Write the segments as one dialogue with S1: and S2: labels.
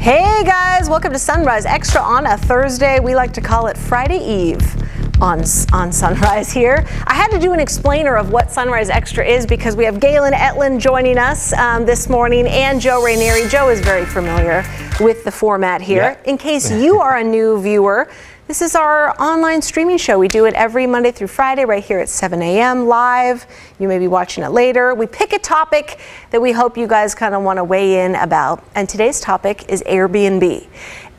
S1: Hey guys, welcome to Sunrise Extra on a Thursday. We like to call it Friday Eve on Sunrise here. I had to do an explainer of what Sunrise Extra is because we have Galen joining us this morning and Joe Rainieri. Joe is very familiar with the format here. Yeah. In case you are a new viewer, this is our online streaming show. We do it every Monday through Friday right here at 7 a.m. live. You may be watching it later. We pick a topic that we hope you guys kind of want to weigh in about. And today's topic is Airbnb.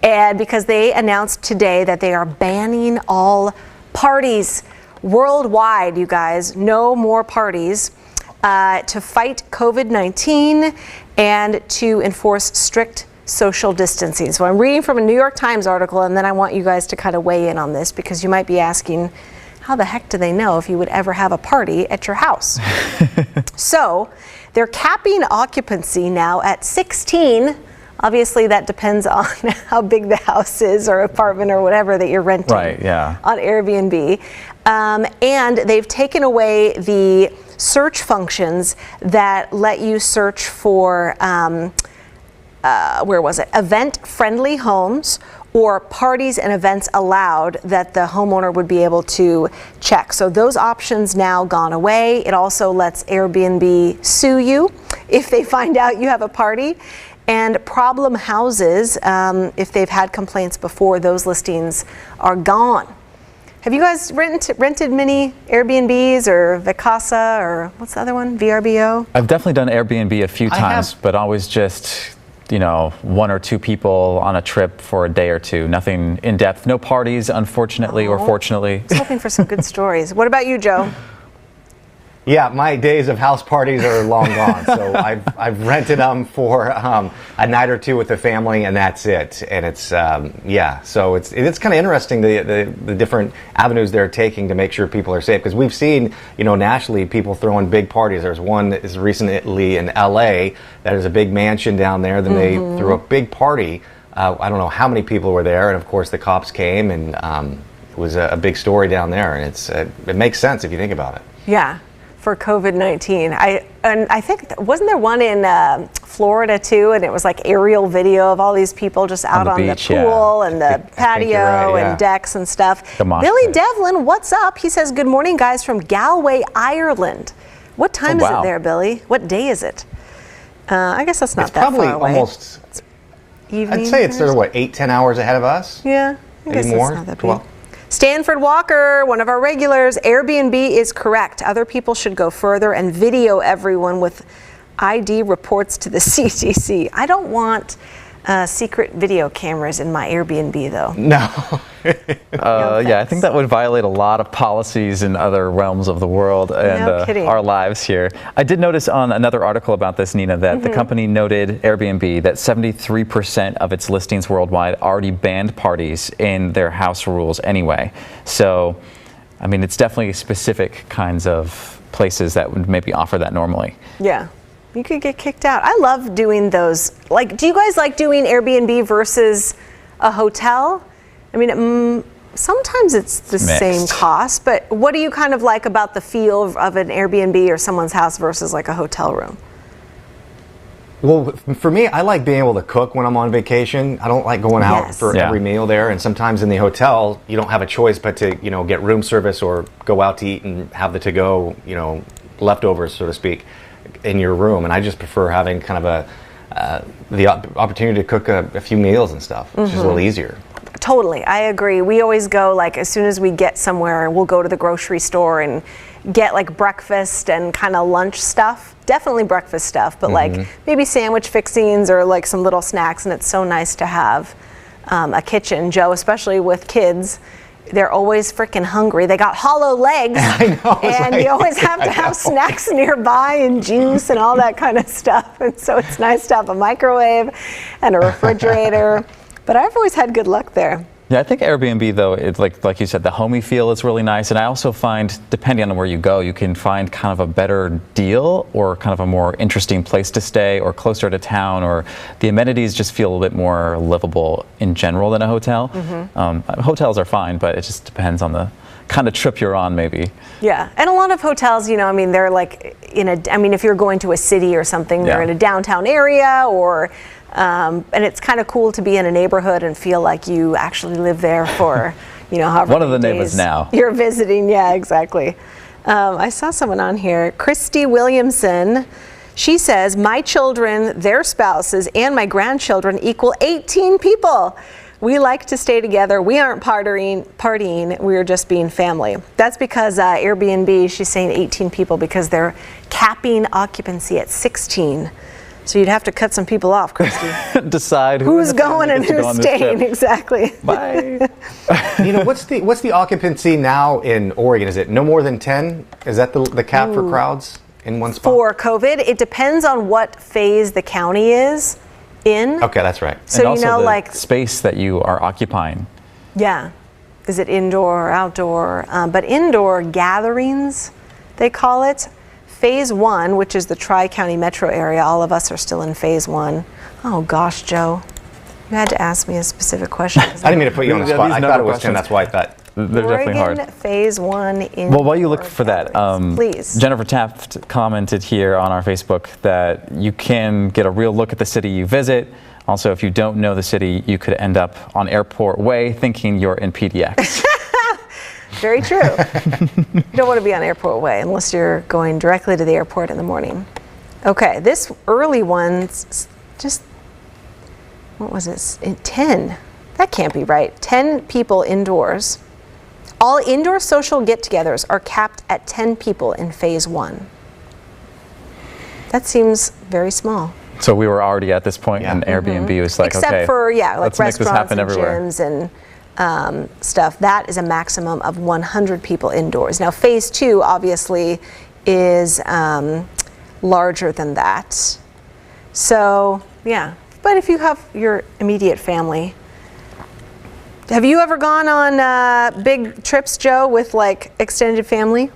S1: And because they announced today that they are banning all parties worldwide, you guys. No more parties to fight COVID-19 and to enforce strict social distancing. So I'm reading from a New York Times article, and then I want you guys to kind of weigh in on this because you might be asking, how the heck do they know if you would ever have a party at your house? So they're capping occupancy now at 16. Obviously, that depends on how big the house is or apartment or whatever that you're renting on Airbnb. And they've taken away the search functions that let you search for event-friendly homes or parties and events allowed that the homeowner would be able to check. So those options now gone away. It also lets Airbnb sue you if they find out you have a party. And problem houses, if they've had complaints before, those listings are gone. Have you guys rented many Airbnbs or Vacasa or what's the other one? VRBO?
S2: I've definitely done Airbnb a few times, but always just, you know, one or two people on a trip for a day or two. Nothing in depth. No parties, unfortunately or fortunately.
S1: I was hoping for some good stories. What about you, Joe?
S3: Yeah, my days of house parties are long gone. So I've rented them for a night or two with the family, and that's it. And it's so it's kind of interesting the different avenues they're taking to make sure people are safe, because we've seen, you know, nationally people throwing big parties. There's one that is recently in LA that is a big mansion down there. Then they threw a big party. I don't know how many people were there, and of course the cops came, and it was a big story down there. And it makes sense if you think about it.
S1: Yeah. For COVID-19. I think, wasn't there one in Florida too, and it was like aerial video of all these people just out on the pool and the patio and decks and stuff. Billy Devlin, what's up? He says, good morning guys from Galway, Ireland. What time is it there, Billy? What day is it? I guess that's not that far away.
S3: It's probably almost evening. I'd say it's sort of 8-10 hours ahead of us.
S1: Yeah, I guess
S3: maybe more.
S1: That's not that big. Stanford Walker, one of our regulars, Airbnb is correct. Other people should go further and video everyone with ID reports to the CDC. I don't want secret video cameras in my Airbnb, though.
S3: No.
S2: Yeah, I think that would violate a lot of policies in other realms of the world and our lives here. I did notice on another article about this, Nina, that the company noted, Airbnb, that 73% of its listings worldwide already banned parties in their house rules anyway. So, I mean, it's definitely specific kinds of places that would maybe offer that normally.
S1: Yeah. You could get kicked out. I love doing those. Like, do you guys like doing Airbnb versus a hotel? I mean, sometimes it's the same cost, but what do you kind of like about the feel of an Airbnb or someone's house versus like a hotel room?
S3: Well, for me, I like being able to cook when I'm on vacation. I don't like going out for every meal there. And sometimes in the hotel, you don't have a choice but to, you know, get room service or go out to eat and have the to-go, you know, leftovers, so to speak, in your room. And I just prefer having kind of the opportunity to cook a few meals and stuff, which is a little easier.
S1: Totally, I agree. We always go, like, as soon as we get somewhere, we'll go to the grocery store and get like breakfast and kind of lunch stuff. Definitely breakfast stuff, but like maybe sandwich fixings or like some little snacks. And it's so nice to have a kitchen, Joe, especially with kids. They're always freaking hungry. They got hollow legs.
S3: I know,
S1: and you always have to have snacks nearby and juice and all that kind of stuff. And so it's nice to have a microwave and a refrigerator. But I've always had good luck there.
S2: Yeah, I think Airbnb, though, it's like you said, the homey feel is really nice. And I also find, depending on where you go, you can find kind of a better deal or kind of a more interesting place to stay or closer to town, or the amenities just feel a little bit more livable in general than a hotel. Hotels are fine, but it just depends on the kind of trip you're on, maybe.
S1: Yeah, and a lot of hotels, you know, I mean, they're like if you're going to a city or something, they're in a downtown area or And it's kind of cool to be in a neighborhood and feel like you actually live there for, however
S2: one of the
S1: many
S2: neighbors
S1: days
S2: now.
S1: you're visiting. Yeah, exactly. I saw someone on here, Christy Williamson. She says, my children, their spouses, and my grandchildren equal 18 people. We like to stay together. We aren't partying. We're just being family. That's because Airbnb, she's saying 18 people because they're capping occupancy at 16. So you'd have to cut some people off, Christy.
S2: Decide
S1: who's going and who's staying. Exactly.
S2: Bye.
S3: What's the occupancy now in Oregon? Is it no more than 10? Is that the cap for crowds in one spot?
S1: For COVID, it depends on what phase the county is in.
S3: Okay, that's right.
S1: So
S2: and also the
S1: like
S2: space that you are occupying.
S1: Yeah. Is it indoor or outdoor? But indoor gatherings, they call it. Phase 1, which is the Tri-County metro area, all of us are still in phase 1. Oh gosh, Joe, you had to ask me a specific question.
S3: I didn't mean to put you on the spot. I thought it was 10, that's why I thought.
S2: They're definitely hard.
S1: Oregon phase 1 in.
S2: Well, while you look for that,
S1: please.
S2: Jennifer Taft commented here on our Facebook that you can get a real look at the city you visit. Also, if you don't know the city, you could end up on Airport Way thinking you're in PDX.
S1: Very true. You don't want to be on Airport Way unless you're going directly to the airport in the morning. Okay, this early one's just, what was it? 10. That can't be right. 10 people indoors. All indoor social get-togethers are capped at 10 people in phase 1. That seems very small.
S2: So we were already at this point, and Airbnb was like,
S1: except
S2: okay,
S1: for like
S2: let's make this
S1: restaurants
S2: happen
S1: and
S2: everywhere.
S1: gyms and stuff. That is a maximum of 100 people indoors. Now, phase 2 obviously is larger than that. So yeah, but if you have your immediate family. Have you ever gone on big trips, Joe, with like extended family?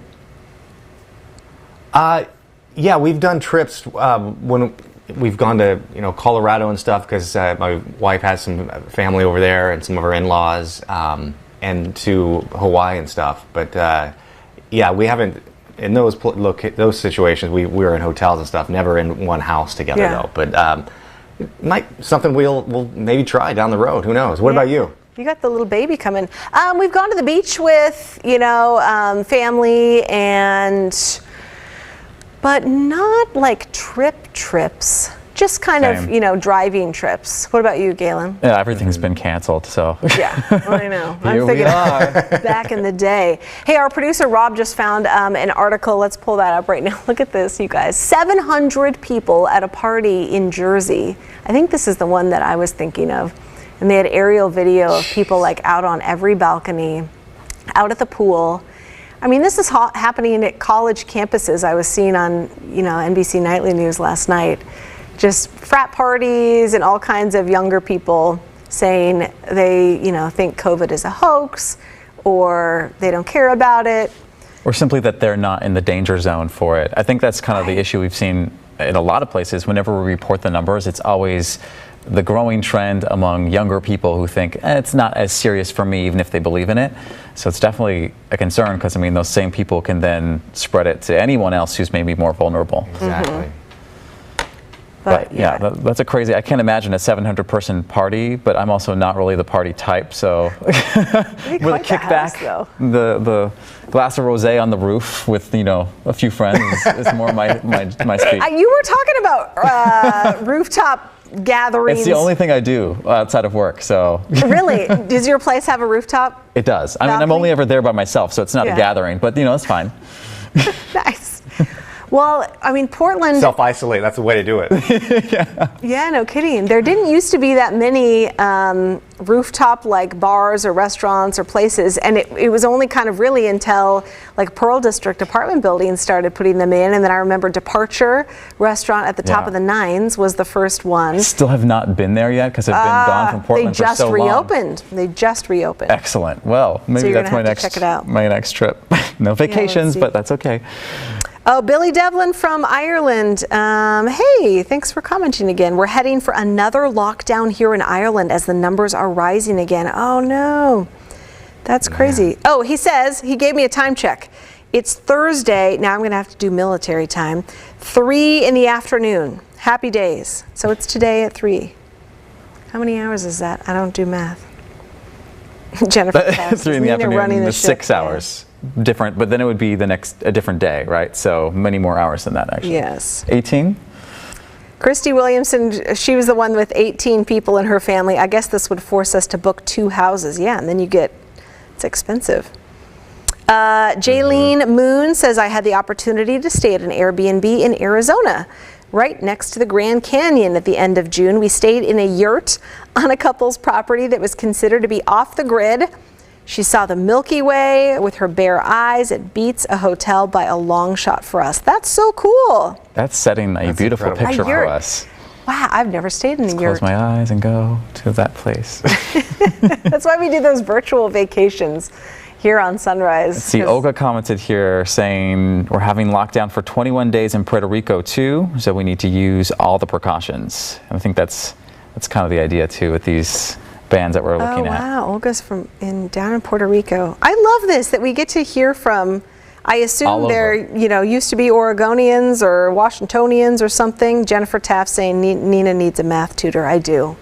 S3: Yeah, we've done trips when we've gone to Colorado and stuff because my wife has some family over there and some of her in-laws, and to Hawaii and stuff. But yeah, we haven't in those situations. We were in hotels and stuff, never in one house together though. But something we'll maybe try down the road. Who knows? What about you?
S1: You got the little baby coming. We've gone to the beach with family but not like trips. Just kind of driving trips. What about you, Galen?
S2: Yeah, everything's been canceled, so.
S1: Yeah, I know.
S2: Here we are.
S1: Back in the day. Hey, our producer Rob just found an article. Let's pull that up right now. Look at this, you guys. 700 people at a party in Jersey. I think this is the one that I was thinking of. And they had aerial video of people like out on every balcony, out at the pool. I mean, this is happening at college campuses. I was seeing on, NBC Nightly News last night. Just frat parties and all kinds of younger people saying they, think COVID is a hoax or they don't care about it.
S2: Or simply that they're not in the danger zone for it. I think that's kind of the issue we've seen in a lot of places. Whenever we report the numbers, it's always the growing trend among younger people who think it's not as serious for me, even if they believe in it. So it's definitely a concern because, those same people can then spread it to anyone else who's maybe more vulnerable.
S3: Exactly.
S1: Mm-hmm.
S2: But yeah, that's a crazy, I can't imagine a 700-person party, but I'm also not really the party type, so with a kickback, the glass of rosé on the roof with, a few friends is more my speed.
S1: You were talking about rooftop gatherings.
S2: It's the only thing I do outside of work, so. Really?
S1: Does your place have a rooftop?
S2: It does. I'm only ever there by myself, so it's not a gathering, but it's fine.
S1: Nice. Well, Portland.
S3: Self-isolate, that's the way to do it.
S1: Yeah, no kidding. There didn't used to be that many rooftop like bars or restaurants or places, and it was only kind of really until like Pearl District apartment buildings started putting them in, and then I remember Departure Restaurant at the top of the Nines was the first one.
S2: Still have not been there yet because I've been gone from Portland for so long.
S1: They just reopened.
S2: Excellent. Well, maybe that's my next trip. No vacations, but that's okay.
S1: Oh, Billy Devlin from Ireland. Hey, thanks for commenting again. We're heading for another lockdown here in Ireland as the numbers are rising again. Oh no, that's crazy. Oh, he says, he gave me a time check. It's Thursday. Now I'm gonna have to do military time. 3 in the afternoon. Happy days. So it's today at 3. How many hours is that? I don't do math. Jennifer.
S2: 3 in the afternoon, the 6 hours. Different, but then it would be a different day, right? So many more hours than that, actually.
S1: Yes.
S2: 18?
S1: Christy Williamson, she was the one with 18 people in her family. I guess this would force us to book 2 houses. Yeah, and then it's expensive. Jaylene Moon says, I had the opportunity to stay at an Airbnb in Arizona, right next to the Grand Canyon at the end of June. We stayed in a yurt on a couple's property that was considered to be off the grid. She saw the Milky Way with her bare eyes. It beats a hotel by a long shot for us. That's so cool.
S2: That's setting a beautiful picture for us.
S1: Wow, I've never stayed in a yurt.
S2: Close my eyes and go to that place.
S1: That's why we do those virtual vacations here on Sunrise.
S2: Let's see, Olga commented here saying we're having lockdown for 21 days in Puerto Rico too, so we need to use all the precautions. And I think that's kind of the idea too with these bans that we're looking at.
S1: Oh wow, Olga's down in Puerto Rico. I love this that we get to hear from. I assume they're used to be Oregonians or Washingtonians or something. Jennifer Taft saying Nina needs a math tutor. I do.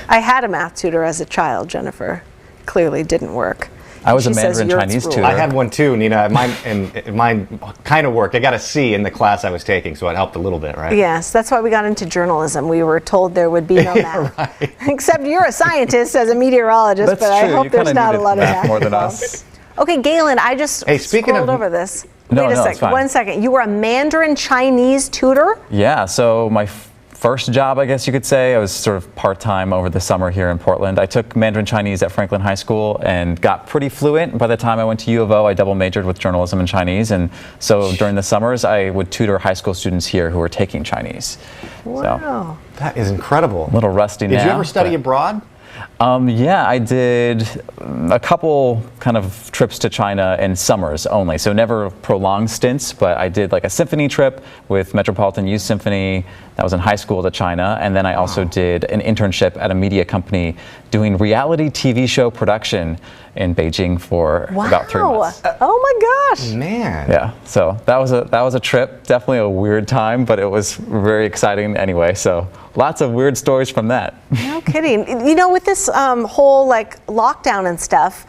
S1: I had a math tutor as a child, Jennifer. Clearly didn't work.
S2: I was a Mandarin Chinese tutor.
S3: I had one too, Nina. Mine kind of worked. I got a C in the class I was taking, so it helped a little bit, right?
S1: Yes, that's why we got into journalism. We were told there would be no math.
S3: Right.
S1: Except you're a scientist as a meteorologist,
S2: that's
S1: but
S2: true.
S1: I hope there's not a lot of math
S2: more than us.
S1: Okay, Galen, I just scrolled over this. Wait a second. 1 second. You were a Mandarin Chinese tutor?
S2: Yeah, so my first job, I guess you could say, I was sort of part-time over the summer here in Portland. I took Mandarin Chinese at Franklin High School and got pretty fluent. By the time I went to U of O, I double majored with journalism and Chinese. And so during the summers, I would tutor high school students here who were taking Chinese.
S1: Wow.
S3: So, that is incredible.
S2: A little rusty now.
S3: Did you ever study abroad?
S2: Yeah, I did a couple kind of trips to China in summers only, so never prolonged stints, but I did like a symphony trip with Metropolitan Youth Symphony. That was in high school to China, and then I also did an internship at a media company doing reality TV show production in Beijing for about 3 months.
S1: Oh my gosh.
S3: Man.
S2: Yeah, so that was a trip, definitely a weird time, but it was very exciting anyway, so lots of weird stories from that.
S1: No kidding. You know, with this whole like lockdown and stuff,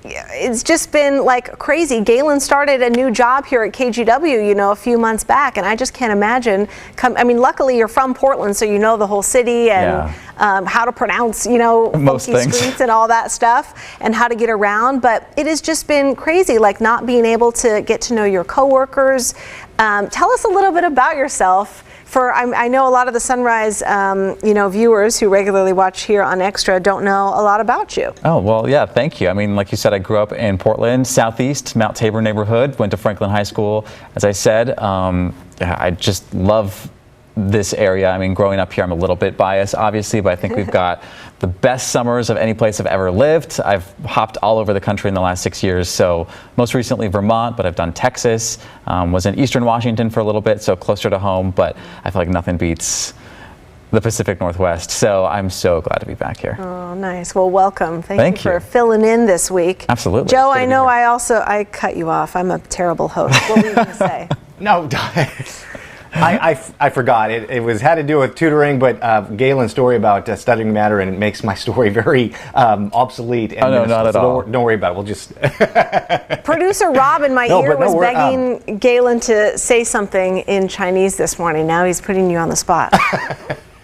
S1: it's just been like crazy. Galen started a new job here at KGW, a few months back, and I just can't imagine. Luckily you're from Portland, so you know the whole city and how to pronounce,
S2: most
S1: funky
S2: things.
S1: streets and all that stuff, and how to get around. But it has just been crazy, like not being able to get to know your coworkers. Tell us a little bit about yourself. I know a lot of the Sunrise, viewers who regularly watch here on Extra don't know a lot about you.
S2: Oh, well, yeah, thank you. I mean, like you said, I grew up in Portland, Southeast, Mount Tabor neighborhood, went to Franklin High School. As I said, I just love this area. I mean, growing up here, I'm a little bit biased, obviously, but I think we've got the best summers of any place I've ever lived. I've hopped all over the country in the last 6 years. So most recently Vermont, but I've done Texas, was in Eastern Washington for a little bit, so closer to home, but I feel like nothing beats the Pacific Northwest. So I'm so glad to be back here.
S1: Oh, nice. Well, welcome. Thank you for filling in this week.
S2: Absolutely.
S1: Joe, I know I cut you off. I'm a terrible host. What were you going to say?
S3: No, I forgot. It had to do with tutoring, but Galen's story about studying Mandarin makes my story very obsolete. And
S2: no, not at all.
S3: Don't worry about it. We'll just.
S1: Producer Rob in my ear was begging Galen to say something in Chinese this morning. Now he's putting you on the spot.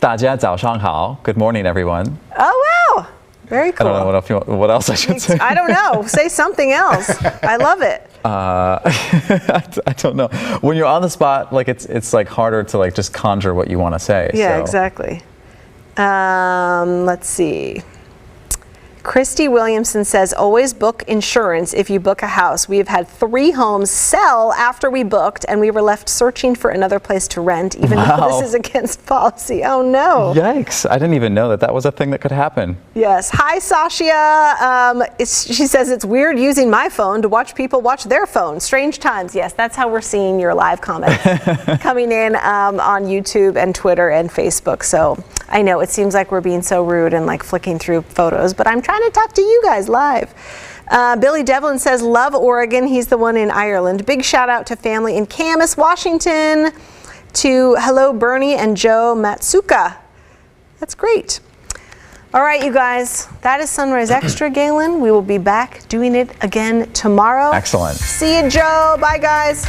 S2: 大家早上好. Good morning, everyone.
S1: Oh, wow. Very cool.
S2: I don't know what else I should say.
S1: I don't know. Say something else. I love it.
S2: I don't know. When you're on the spot, like it's like harder to like just conjure what you want to say.
S1: Yeah, exactly. Let's see. Christy Williamson says, always book insurance if you book a house. We have had 3 homes sell after we booked, and we were left searching for another place to rent, even though this is against policy. Oh, no.
S2: Yikes. I didn't even know that was a thing that could happen.
S1: Yes. Hi, Sasha. She says, it's weird using my phone to watch people watch their phone. Strange times. Yes, that's how we're seeing your live comments coming in on YouTube and Twitter and Facebook. So I know it seems like we're being so rude and like flicking through photos, but I'm trying to talk to you guys live. Billy Devlin says, love Oregon. He's the one in Ireland. Big shout out to family in Camas, Washington, to hello Bernie and Joe Matsuka. That's great. All right, you guys, that is Sunrise Extra, Galen. We will be back doing it again tomorrow.
S2: Excellent.
S1: See you, Joe. Bye, guys.